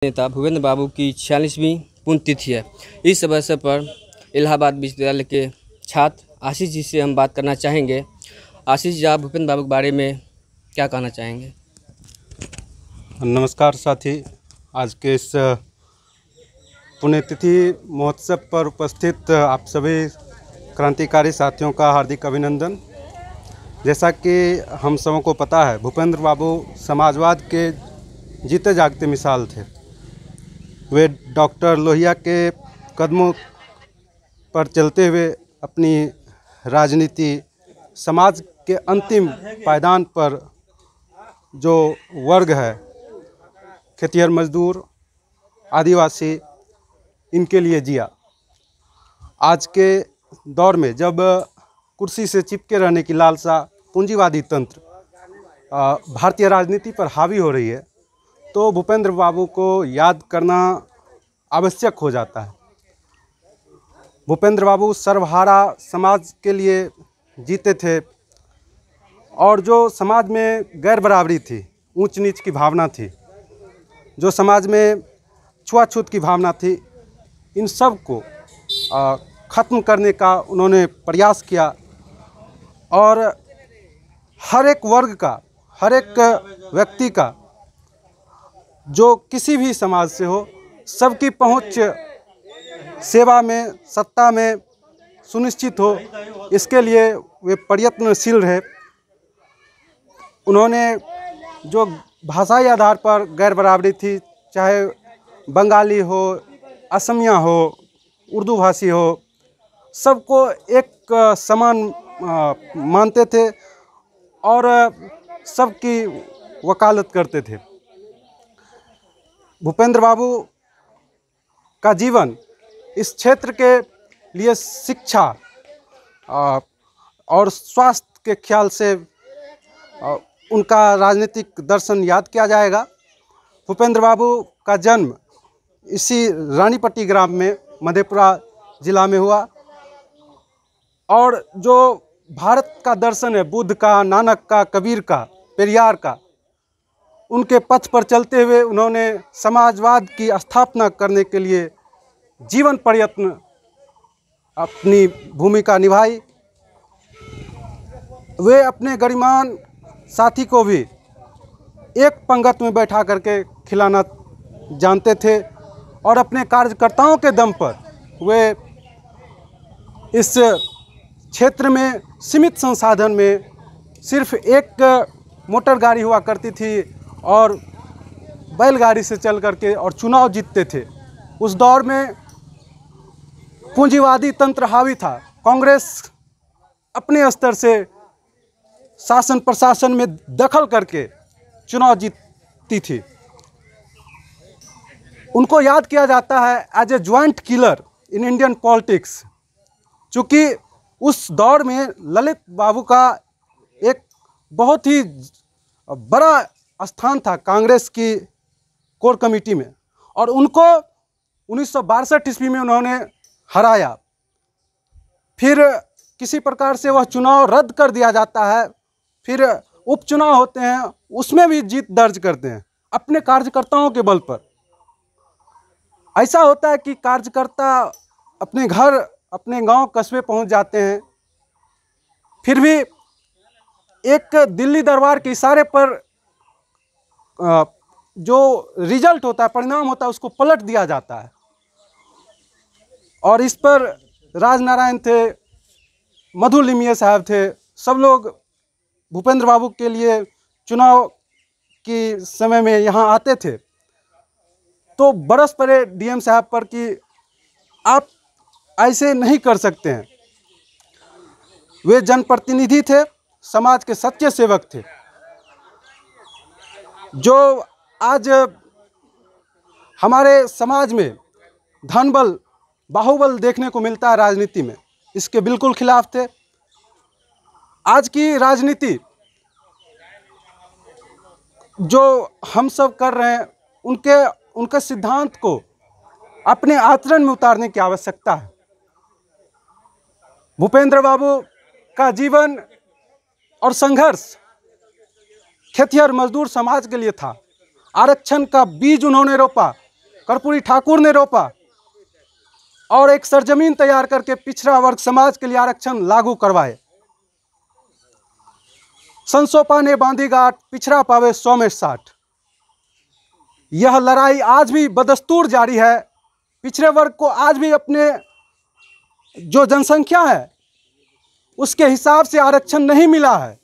नेता भूपेंद्र बाबू की 46वीं पुण्यतिथि है। इस अवसर पर इलाहाबाद विश्वविद्यालय के छात्र आशीष जी से हम बात करना चाहेंगे। आशीष जी, आप भूपेंद्र बाबू के बारे में क्या कहना चाहेंगे? नमस्कार साथी, आज के इस पुण्यतिथि महोत्सव पर उपस्थित आप सभी क्रांतिकारी साथियों का हार्दिक अभिनंदन। जैसा कि हम सबों को पता है, भूपेंद्र बाबू समाजवाद के जीते जागते मिसाल थे। वे डॉक्टर लोहिया के कदमों पर चलते हुए अपनी राजनीति समाज के अंतिम पायदान पर जो वर्ग है, खेतिहर मजदूर, आदिवासी, इनके लिए जिया। आज के दौर में जब कुर्सी से चिपके रहने की लालसा पूंजीवादी तंत्र भारतीय राजनीति पर हावी हो रही है, तो भूपेंद्र बाबू को याद करना आवश्यक हो जाता है। भूपेंद्र बाबू सर्वहारा समाज के लिए जीते थे और जो समाज में गैर बराबरी थी, ऊंच नीच की भावना थी, जो समाज में छुआछूत की भावना थी, इन सब को ख़त्म करने का उन्होंने प्रयास किया और हर एक वर्ग का, हर एक व्यक्ति का, जो किसी भी समाज से हो, सबकी पहुंच सेवा में, सत्ता में सुनिश्चित हो, इसके लिए वे प्रयत्नशील रहे। उन्होंने जो भाषाई आधार पर गैर बराबरी थी, चाहे बंगाली हो, असमिया हो, उर्दू भाषी हो, सबको एक समान मानते थे और सबकी वकालत करते थे। भूपेंद्र बाबू का जीवन इस क्षेत्र के लिए शिक्षा और स्वास्थ्य के ख्याल से उनका राजनीतिक दर्शन याद किया जाएगा। भूपेंद्र बाबू का जन्म इसी रानीपट्टी ग्राम में मधेपुरा जिला में हुआ और जो भारत का दर्शन है, बुद्ध का, नानक का, कबीर का, पेरियार का, उनके पथ पर चलते हुए उन्होंने समाजवाद की स्थापना करने के लिए जीवन प्रयत्न अपनी भूमिका निभाई। वे अपने गरिमान साथी को भी एक पंगत में बैठा करके खिलाना जानते थे और अपने कार्यकर्ताओं के दम पर वे इस क्षेत्र में सीमित संसाधन में सिर्फ एक मोटर गाड़ी हुआ करती थी और बैलगाड़ी से चल करके और चुनाव जीतते थे। उस दौर में पूंजीवादी तंत्र हावी था। कांग्रेस अपने स्तर से शासन प्रशासन में दखल करके चुनाव जीतती थी। उनको याद किया जाता है as a joint killer in Indian politics, चूँकि उस दौर में ललित बाबू का एक बहुत ही बड़ा स्थान था कांग्रेस की कोर कमेटी में और उनको 1962 ईस्वी में उन्होंने हराया। फिर किसी प्रकार से वह चुनाव रद्द कर दिया जाता है, फिर उपचुनाव होते हैं, उसमें भी जीत दर्ज करते हैं अपने कार्यकर्ताओं के बल पर। ऐसा होता है कि कार्यकर्ता अपने घर, अपने गांव, कस्बे पहुंच जाते हैं, फिर भी एक दिल्ली दरबार के इशारे पर जो रिजल्ट होता है, परिणाम होता है, उसको पलट दिया जाता है। और इस पर राजनारायण थे, मधु लिमये साहब थे, सब लोग भूपेंद्र बाबू के लिए चुनाव के समय में यहाँ आते थे तो बरस पड़े डीएम साहब पर कि आप ऐसे नहीं कर सकते हैं। वे जनप्रतिनिधि थे, समाज के सच्चे सेवक थे। जो आज हमारे समाज में धनबल, बाहुबल देखने को मिलता है राजनीति में, इसके बिल्कुल खिलाफ थे। आज की राजनीति जो हम सब कर रहे हैं, उनके सिद्धांत को अपने आचरण में उतारने की आवश्यकता है। भूपेंद्र बाबू का जीवन और संघर्ष खेतिहर मजदूर समाज के लिए था। आरक्षण का बीज उन्होंने रोपा कर्पूरी ठाकुर ने रोपा और एक सरजमीन तैयार करके पिछड़ा वर्ग समाज के लिए आरक्षण लागू करवाए। संसोपा ने बांधी गांठ, पिछड़ा पावे 100 में 60। यह लड़ाई आज भी बदस्तूर जारी है। पिछड़े वर्ग को आज भी अपने जो जनसंख्या है उसके हिसाब से आरक्षण नहीं मिला है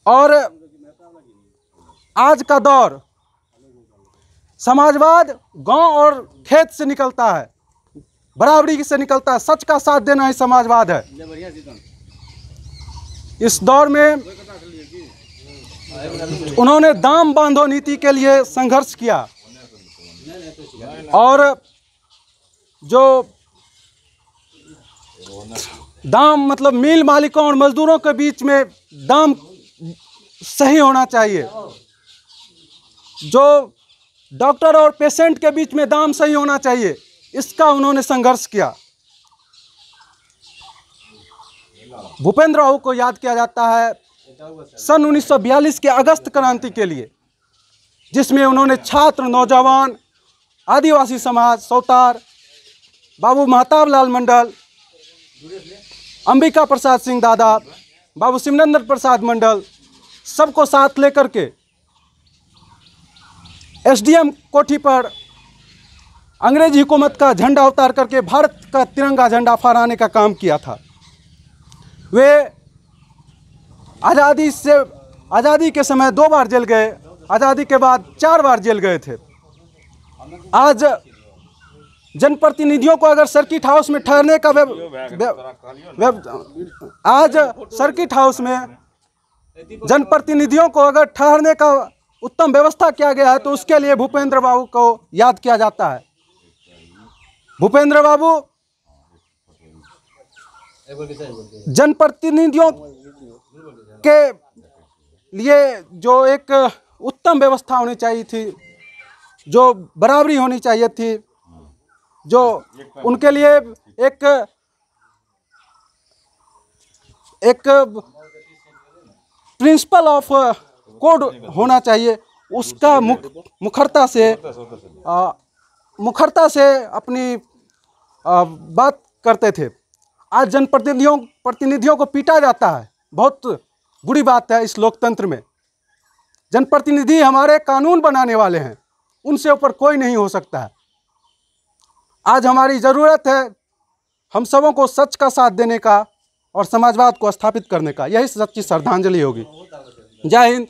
और आज का दौर समाजवाद गांव और खेत से निकलता है, बराबरी से निकलता है। सच का साथ देना ही समाजवाद है। इस दौर में उन्होंने दाम बांधो नीति के लिए संघर्ष किया और जो दाम मतलब मिल मालिकों और मजदूरों के बीच में दाम सही होना चाहिए, जो डॉक्टर और पेशेंट के बीच में दाम सही होना चाहिए, इसका उन्होंने संघर्ष किया। भूपेंद्र बाबू को याद किया जाता है सन 1942 के अगस्त क्रांति के लिए, जिसमें उन्होंने छात्र, नौजवान, आदिवासी समाज, सौतार, बाबू महताब लाल मंडल, अंबिका प्रसाद सिंह दादा, बाबू शिवनंदन प्रसाद मंडल, सबको साथ लेकर के एसडीएम कोठी पर अंग्रेजी हुकूमत का झंडा उतार करके भारत का तिरंगा झंडा फहराने का काम किया था। वे आज़ादी के समय 2 बार जेल गए, आज़ादी के बाद 4 बार जेल गए थे। आज जनप्रतिनिधियों को अगर सर्किट हाउस में ठहरने का आज सर्किट हाउस में जनप्रतिनिधियों को अगर ठहरने का उत्तम व्यवस्था किया गया है तो उसके लिए भूपेंद्र बाबू को याद किया जाता है। भूपेंद्र बाबू जनप्रतिनिधियों के लिए जो एक उत्तम व्यवस्था होनी चाहिए थी, जो बराबरी होनी चाहिए थी, जो उनके लिए एक प्रिंसिपल ऑफ कोड होना चाहिए, उसका मुखरता से अपनी बात करते थे। आज जनप्रतिनिधियों को पीटा जाता है, बहुत बुरी बात है। इस लोकतंत्र में जनप्रतिनिधि हमारे कानून बनाने वाले हैं, उनसे ऊपर कोई नहीं हो सकता है। आज हमारी ज़रूरत है हम सबों को सच का साथ देने का और समाजवाद को स्थापित करने का। यही सच्ची श्रद्धांजलि होगी। जय हिंद,